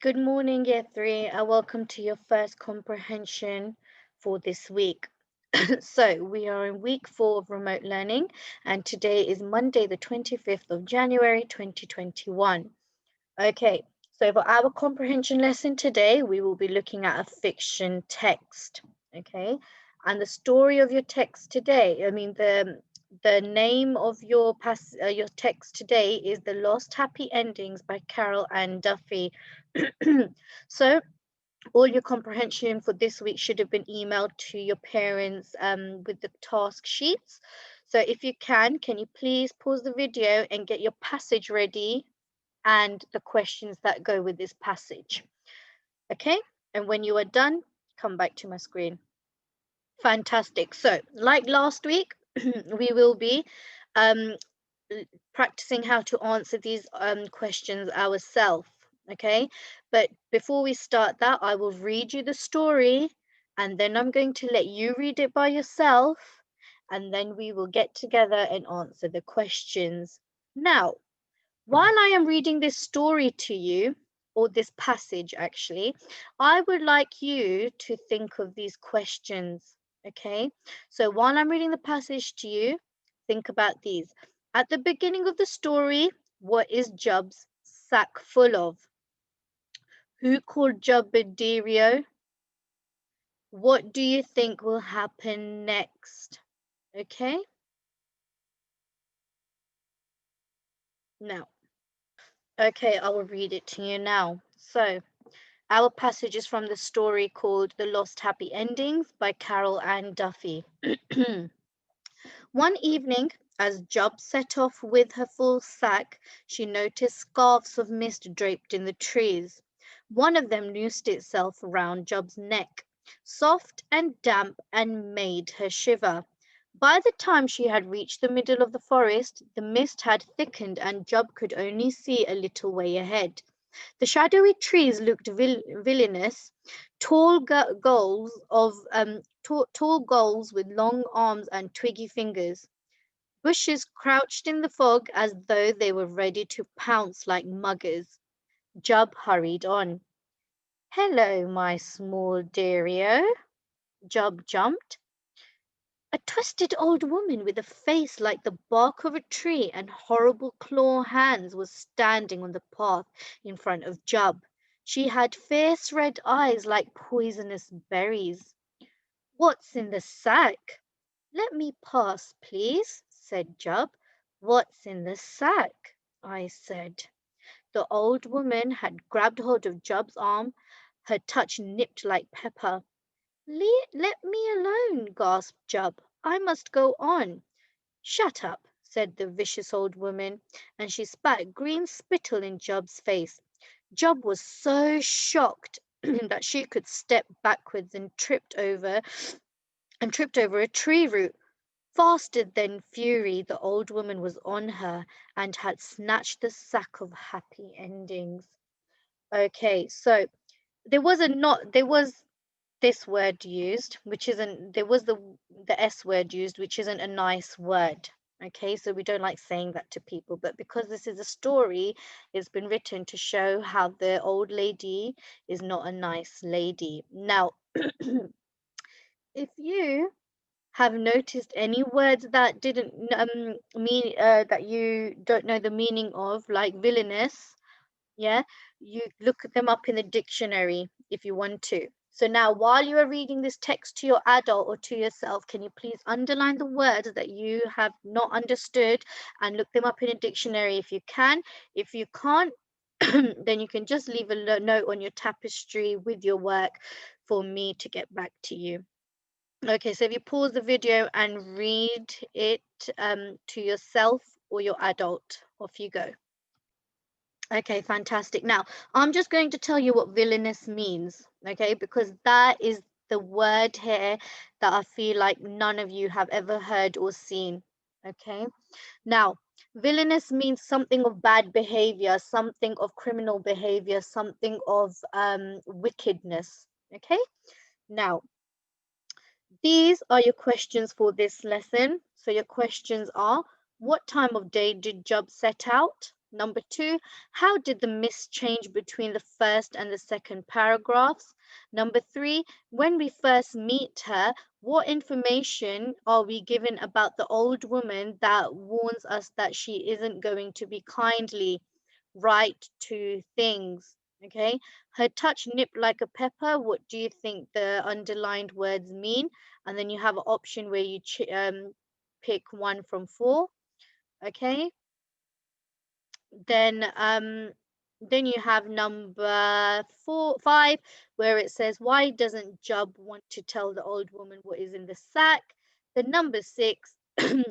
Good morning, Year 3, and welcome to your first comprehension for this week. So, we are in week 4 of remote learning, and today is Monday, the 25th of January 2021. Okay, so for our comprehension lesson today, we will be looking at a fiction text. Okay, and the story of your text today, the name of your text today is The Lost Happy Endings by Carol Ann Duffy. So all your comprehension for this week should have been emailed to your parents with the task sheets. So if you can you please pause the video and get your passage ready and the questions that go with this passage. Okay, and when you are done, come back to my screen. Fantastic. So like last week, we will be um, practicing how to answer these questions ourselves. Okay, but before we start that, I will read you the story and then I'm going to let you read it by yourself and then we will get together and answer the questions. Now, while I am reading this story to you, or this passage actually, I would like you to think of these questions. Okay, so while I'm reading the passage to you, think about these. At the beginning of the story, what is Job's sack full of? Who called Job a Derio? What do you think will happen next? Okay, now, okay, I will read it to you now. So, our passage is from the story called The Lost Happy Endings by Carol Ann Duffy. One evening, as Job set off with her full sack, she noticed scarfs of mist draped in the trees. One of them noosed itself round Job's neck, soft and damp, and made her shiver. By the time she had reached the middle of the forest, the mist had thickened and Job could only see a little way ahead. The shadowy trees looked villainous, tall tall goals with long arms and twiggy fingers. Bushes crouched in the fog as though they were ready to pounce like muggers. Job hurried on. Hello, my small deario. Job jumped. A twisted old woman with a face like the bark of a tree and horrible claw hands was standing on the path in front of Job. She had fierce red eyes like poisonous berries. What's in the sack? Let me pass, please, said Job. What's in the sack? I said. The old woman had grabbed hold of Job's arm, her touch nipped like pepper. Let me alone, gasped Job. I must go on. Shut up, said the vicious old woman, and she spat green spittle in Job's face. Job was so shocked that she could step backwards and tripped over a tree root. Faster than fury, the old woman was on her and had snatched the sack of happy endings. Okay, so there was this word used, which isn't there was the S word used, which isn't a nice word. Okay, so we don't like saying that to people, but because this is a story, it's been written to show how the old lady is not a nice lady. Now, if you have noticed any words that didn't mean that you don't know the meaning of, like villainous, yeah, you look them up in the dictionary if you want to. So now, while you are reading this text to your adult or to yourself, can you please underline the words that you have not understood and look them up in a dictionary if you can? If you can't, then you can just leave a note on your tapestry with your work for me to get back to you. Okay, so if you pause the video and read it to yourself or your adult, off you go. Okay, fantastic. Now, I'm just going to tell you what villainous means, okay, because that is the word here that I feel like none of you have ever heard or seen, okay? Now, villainous means something of bad behavior, something of criminal behavior, something of wickedness, okay? Now, these are your questions for this lesson. So your questions are, what time of day did Job set out? Number 2, how did the mist change between the first and the second paragraphs? Number 3, when we first meet her, what information are we given about the old woman that warns us that she isn't going to be kindly right to things? Okay, her touch nipped like a pepper. What do you think the underlined words mean? And then you have an option where you pick one from four. Okay, then you have number 5, where it says, why doesn't Job want to tell the old woman what is in the sack? Then number 6,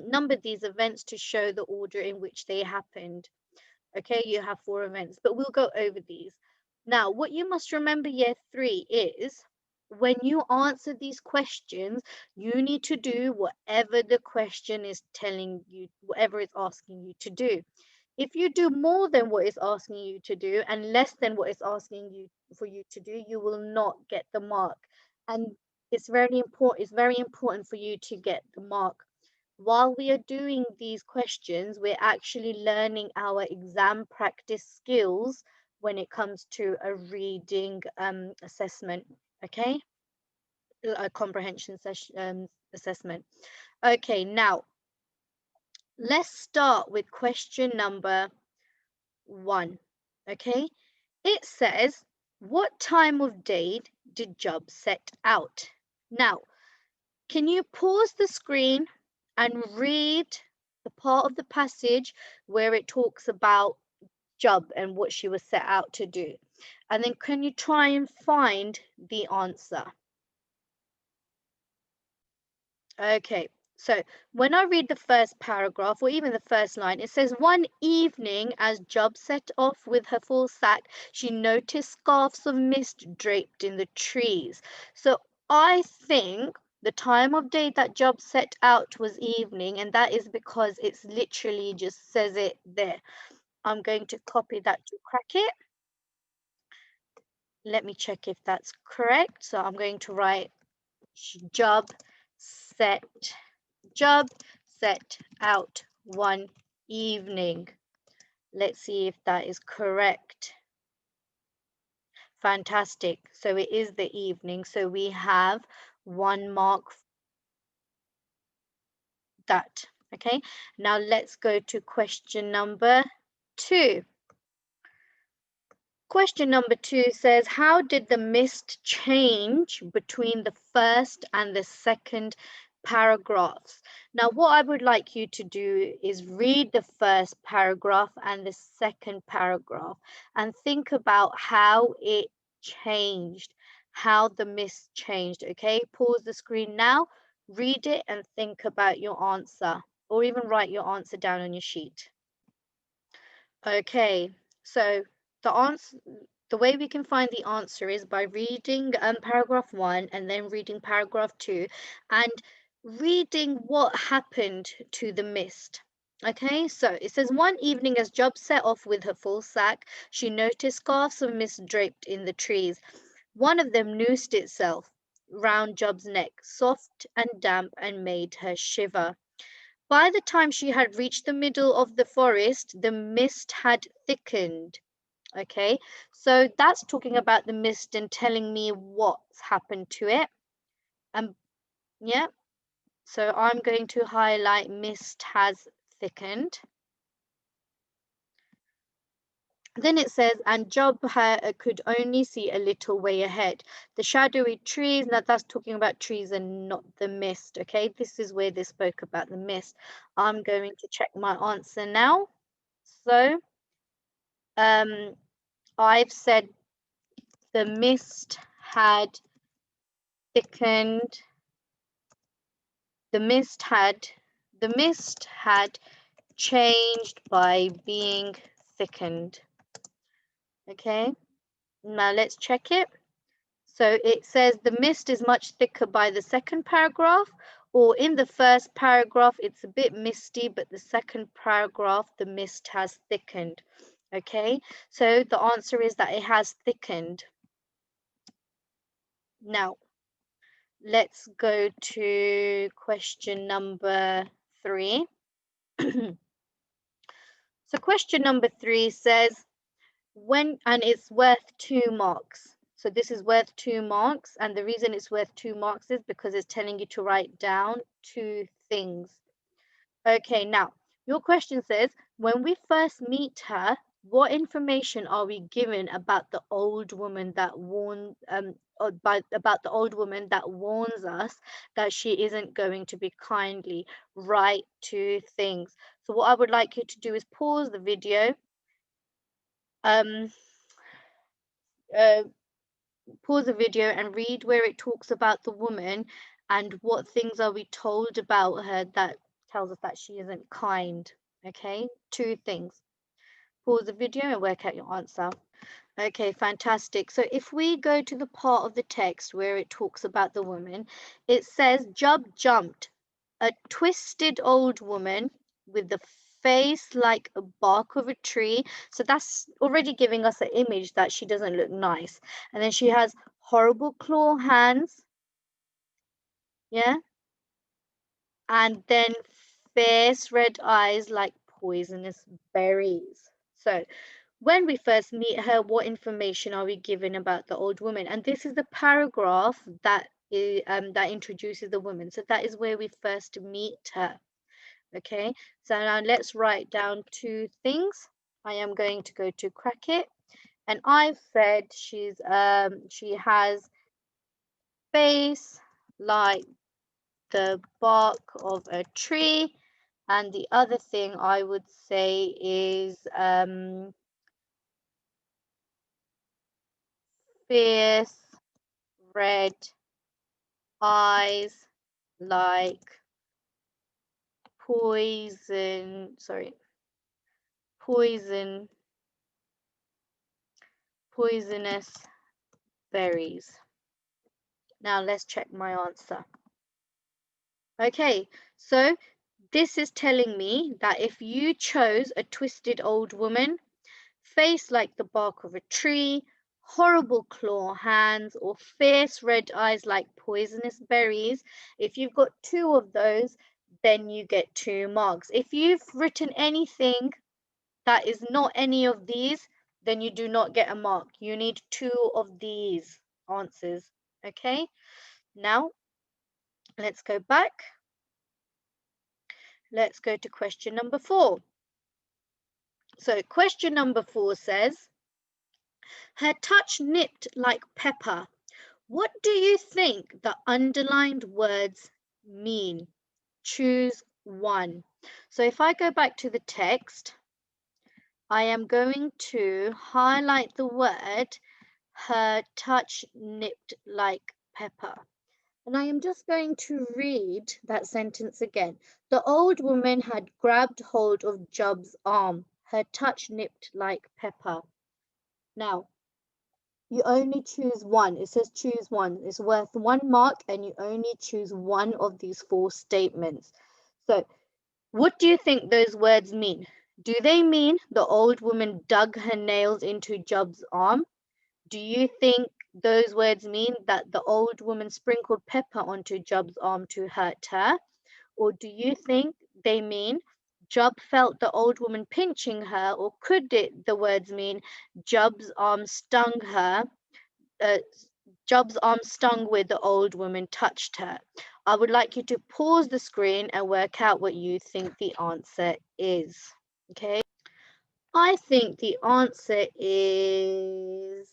number these events to show the order in which they happened. Okay, you have 4 events, but we'll go over these. Now, what you must remember year 3 is when you answer these questions, you need to do whatever the question is telling you, whatever it's asking you to do. If you do more than what it's asking you to do and less than what it's asking you for you to do, you will not get the mark. And it's very important for you to get the mark. While we are doing these questions, we're actually learning our exam practice skills when it comes to a reading assessment, okay? A comprehension assessment. Okay, now let's start with question number 1. Okay, it says, what time of day did Job set out? Now, can you pause the screen and read the part of the passage where it talks about Job and what she was set out to do? And then can you try and find the answer? Okay, so when I read the first paragraph or even the first line, it says, one evening as Job set off with her full sack, she noticed scarfs of mist draped in the trees. So I think the time of day that Job set out was evening, and that is because it's literally just says it there. I'm going to copy that to crack it. Let me check if that's correct. So I'm going to write Job set Job set out one evening. Let's see if that is correct. Fantastic. So it is the evening. So we have 1 mark for that. Okay. Now let's go to question number 2. Question number 2 says, how did the mist change between the first and the second paragraphs? Now, what I would like you to do is read the first paragraph and the second paragraph and think about how it changed, how the mist changed. Okay, pause the screen now, read it, and think about your answer, or even write your answer down on your sheet. Okay, so the way we can find the answer is by reading paragraph 1 and then reading paragraph 2 and reading what happened to the mist. Okay, so it says, one evening as Job set off with her full sack, she noticed scarfs of mist draped in the trees. One of them noosed itself round Job's neck, soft and damp, and made her shiver. By the time she had reached the middle of the forest, the mist had thickened. Okay, so that's talking about the mist and telling me what's happened to it. Yeah, so I'm going to highlight mist has thickened. Then it says, and Job could only see a little way ahead. The shadowy trees, now that's talking about trees and not the mist, okay? This is where they spoke about the mist. I'm going to check my answer now. So, I've said the mist had thickened. The mist had changed by being thickened. Okay, now let's check it. So it says the mist is much thicker by the second paragraph, or in the first paragraph it's a bit misty, but the second paragraph the mist has thickened. Okay, so the answer is that it has thickened. Now let's go to question number 3. So question number 3 says, and it's worth 2 marks. So this is worth 2 marks, and the reason it's worth 2 marks is because it's telling you to write down 2 things. Okay, now your question says, when we first meet her, what information are we given about the old woman that about the old woman that warns us that she isn't going to be kindly? Write 2 things. So what I would like you to do is pause the video, um, uh, and read where it talks about the woman and what things are we told about her that tells us that she isn't kind. Okay, 2 things. Pause the video and work out your answer. Okay, fantastic. So if we go to the part of the text where it talks about the woman, it says, Job jumped, a twisted old woman with the face like a bark of a tree. So that's already giving us an image that she doesn't look nice. And then she has horrible claw hands, yeah, and then fierce red eyes like poisonous berries. So when we first meet her, what information are we given about the old woman? And this is the paragraph that introduces the woman. So that is where we first meet her. Okay, so now let's write down 2 things. I am going to go to Crackit, and I've said she has face like the bark of a tree, and the other thing I would say is fierce red eyes like poison poisonous berries. Now let's check my answer. Okay, so this is telling me that if you chose a twisted old woman, face like the bark of a tree, horrible claw hands, or fierce red eyes like poisonous berries, if you've got 2 of those, then you get 2 marks. If you've written anything that is not any of these, then you do not get a mark. You need 2 of these answers. Okay, now let's go back. Let's go to question number 4. So question number 4 says, her touch nipped like pepper. What do you think the underlined words mean? Choose one. So if I go back to the text, I am going to highlight the word, her touch nipped like pepper. And I am just going to read that sentence again. The old woman had grabbed hold of Job's arm. Her touch nipped like pepper. Now, you only choose one. It says choose one. It's worth 1 mark, and you only choose one of these 4 statements. So, what do you think those words mean? Do they mean the old woman dug her nails into Job's arm? Do you think those words mean that the old woman sprinkled pepper onto Job's arm to hurt her? Or do you think they mean Job felt the old woman pinching her? Or could the words mean Job's arm stung her? Uh, Job's arm stung where the old woman touched her. I would like you to pause the screen and work out what you think the answer is. Okay. I think the answer is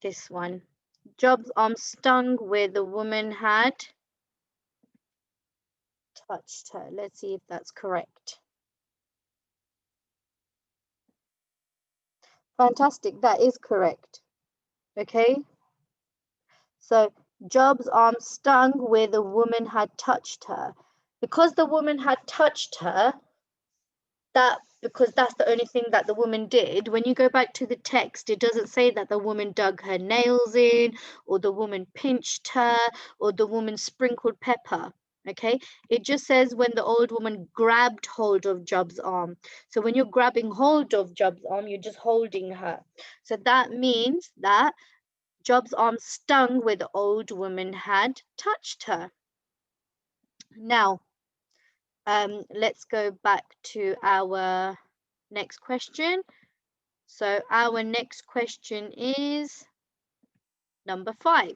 this one. Job's arm stung where the woman had touched her. Let's see if that's correct. Fantastic, that is correct. Okay, so Job's arm stung where the woman had touched her. Because the woman had touched her, because that's the only thing that the woman did. When you go back to the text, it doesn't say that the woman dug her nails in, or the woman pinched her, or the woman sprinkled pepper. Okay, it just says when the old woman grabbed hold of Job's arm. So when you're grabbing hold of Job's arm, you're just holding her. So that means that Job's arm stung where the old woman had touched her. Now, Let's go back to our next question. So our next question is number 5.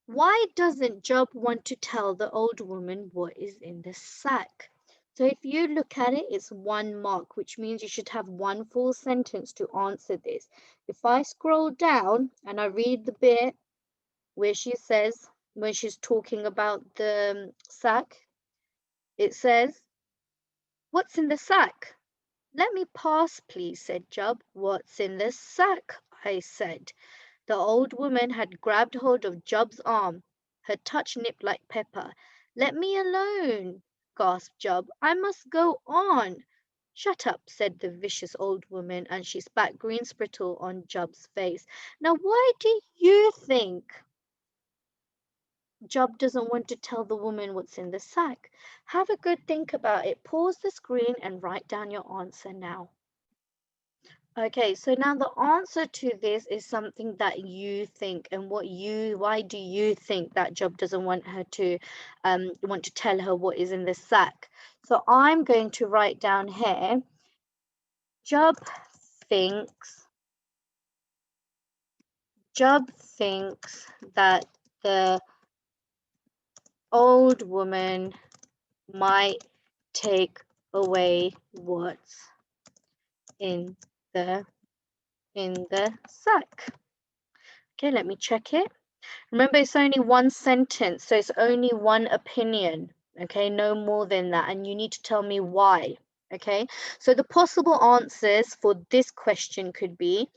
Why doesn't Job want to tell the old woman what is in the sack? So if you look at it, it's 1 mark, which means you should have 1 full sentence to answer this. If I scroll down and I read the bit where she says, when she's talking about the sack, it says, "What's in the sack?" "Let me pass, please," said Job. "What's in the sack?" I said. The old woman had grabbed hold of Job's arm. Her touch nipped like pepper. "Let me alone," gasped Job. "I must go on." "Shut up," said the vicious old woman, and she spat green spittle on Job's face. Now, why do you think Job doesn't want to tell the woman what's in the sack? Have a good think about it. Pause the screen and write down your answer now. Okay, so now the answer to this is something that you think, and why do you think that Job doesn't want her to want to tell her what is in the sack? So I'm going to write down here, Job thinks that the old woman might take away what's in the sack. Okay, let me check it. Remember, it's only 1 sentence, so it's only 1 opinion, okay? No more than that, and you need to tell me why, okay? So the possible answers for this question could be,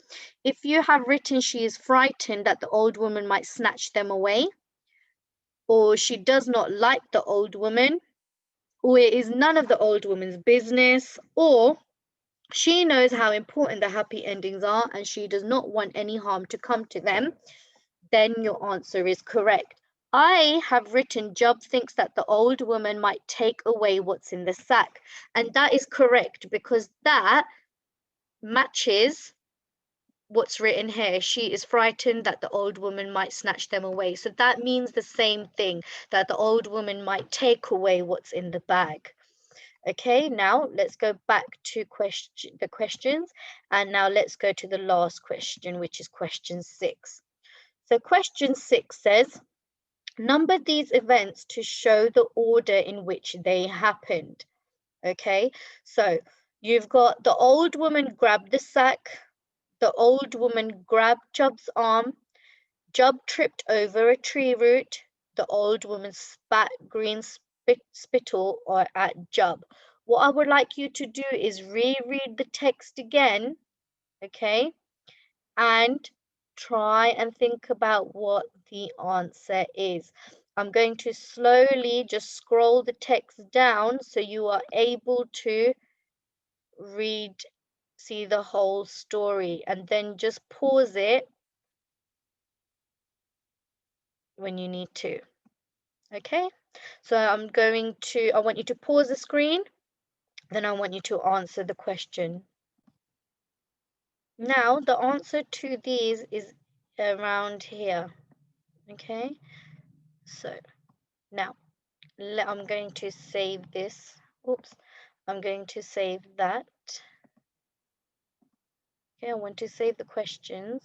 if you have written she is frightened that the old woman might snatch them away, or she does not like the old woman, or it is none of the old woman's business, or she knows how important the happy endings are and she does not want any harm to come to them, then your answer is correct. I have written Job thinks that the old woman might take away what's in the sack. And that is correct because that matches what's written here. She is frightened that the old woman might snatch them away. So that means the same thing, that the old woman might take away what's in the bag. Okay, now let's go back to the questions. And now let's go to the last question, which is question 6. So question 6 says, number these events to show the order in which they happened. Okay, so you've got the old woman grabbed the sack, the old woman grabbed Job's arm, Job tripped over a tree root, the old woman spat green spittle at Job. What I would like you to do is reread the text again, okay, and try and think about what the answer is. I'm going to slowly just scroll the text down so you are able to see the whole story, and then just pause it when you need to. Okay, so I want you to pause the screen, then I want you to answer the question. Now, the answer to these is around here. Okay, so now I'm going to save this. Oops, I'm going to save that. Okay, I want to save the questions.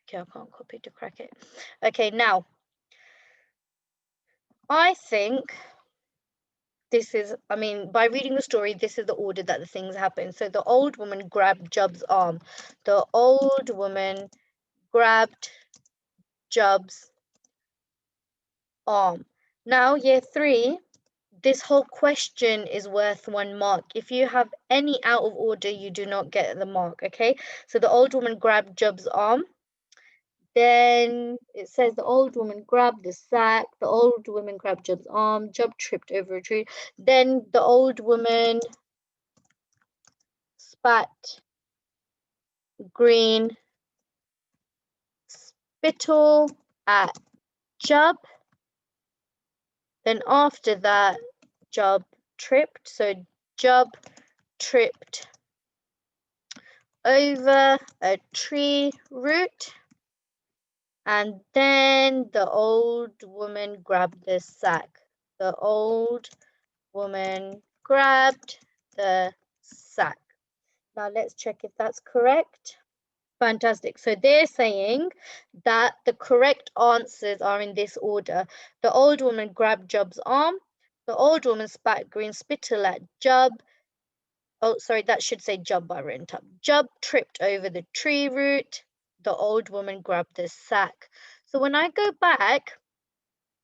Okay, I can't copy to crack it. Okay, now, I think by reading the story, this is the order that the things happen. So the old woman grabbed Job's arm. The old woman grabbed Job's arm. Now, year 3, this whole question is worth 1 mark. If you have any out of order, you do not get the mark, okay? So the old woman grabbed Job's arm. Then it says the old woman grabbed the sack. The old woman grabbed Job's arm. Job tripped over a tree. Then the old woman spat green spittle at Job. Then after that, Job tripped. So Job tripped over a tree root. And then the old woman grabbed the sack. The old woman grabbed the sack. Now let's check if that's correct. Fantastic. So they're saying that the correct answers are in this order. The old woman grabbed Job's arm. The old woman spat green spittle at Job. Oh, sorry, that should say Job by written up. Job tripped over the tree root. The old woman grabbed the sack. So when I go back,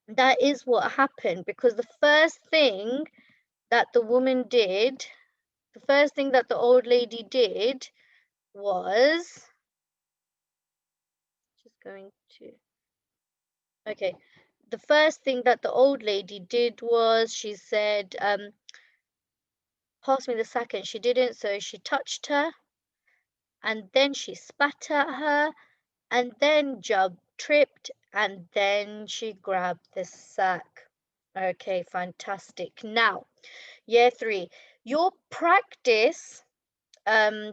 that is what happened, because the first thing that the woman did, the first thing that the old lady did was just going to, okay, the first thing that the old lady did was she said, pass me the sack, and she didn't, so she touched her, and then she spat at her, and then Job tripped, and then she grabbed the sack. Okay, fantastic. Now, year three, your practice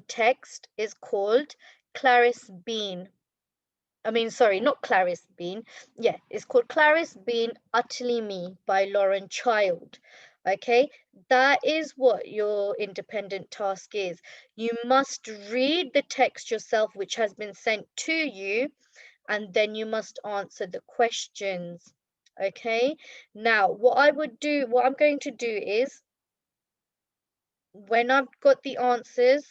text is called Clarice Bean. Sorry, not Clarice Bean. Yeah, it's called Clarice Bean Utterly Me by Lauren Child. Okay, that is what your independent task is. You must read the text yourself, which has been sent to you, and then you must answer the questions. Okay, now what I'm going to do is, when I've got the answers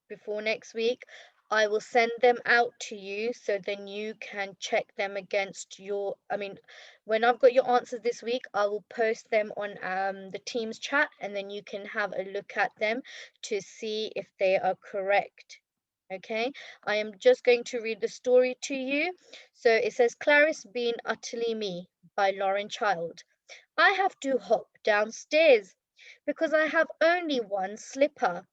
before next week, I will send them out to you so then you can check them against when I've got your answers this week, I will post them on the Teams chat, and then you can have a look at them to see if they are correct. Okay, I am just going to read the story to you. So it says, Clarice Being Utterly Me by Lauren Child. I have to hop downstairs because I have only one slipper.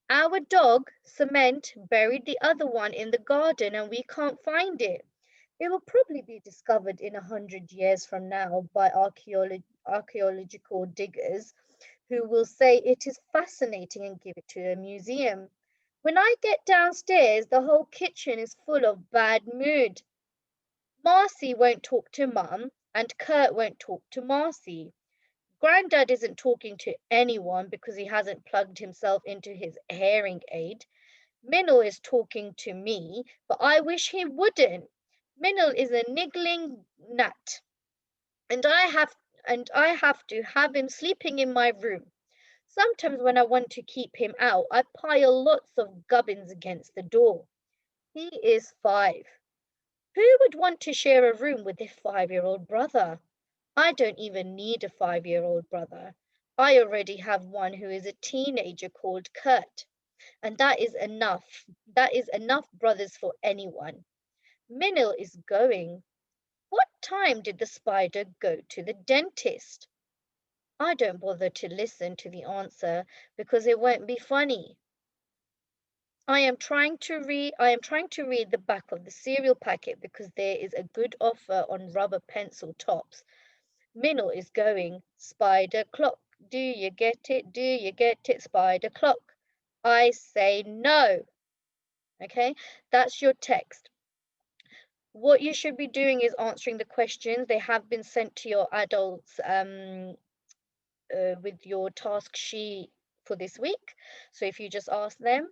Our dog, Cement, buried the other one in the garden and we can't find it. It will probably be discovered in 100 years from now by archaeological diggers who will say it is fascinating and give it to a museum. When I get downstairs, the whole kitchen is full of bad mood. Marcy won't talk to Mum, and Kurt won't talk to Marcy. Grandad isn't talking to anyone because he hasn't plugged himself into his hearing aid. Minnow is talking to me, but I wish he wouldn't. Minnow is a niggling nut, and I have to have him sleeping in my room. Sometimes when I want to keep him out, I pile lots of gubbins against the door. He is 5. Who would want to share a room with a 5-year-old brother? I don't even need a 5-year-old brother. I already have one who is a teenager called Kurt, and that is enough. That is enough brothers for anyone. Minil is going. What time did the spider go to the dentist? I don't bother to listen to the answer because it won't be funny. I am trying to read the back of the cereal packet because there is a good offer on rubber pencil tops. Minnow is going. Spider clock. Do you get it? Do you get it? Spider clock. I say no. Okay, that's your text. What you should be doing is answering the questions. They have been sent to your adults with your task sheet for this week. So if you just ask them.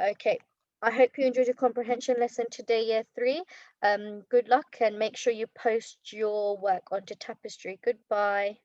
Okay. I hope you enjoyed your comprehension lesson today, year 3. Good luck, and make sure you post your work onto Tapestry. Goodbye.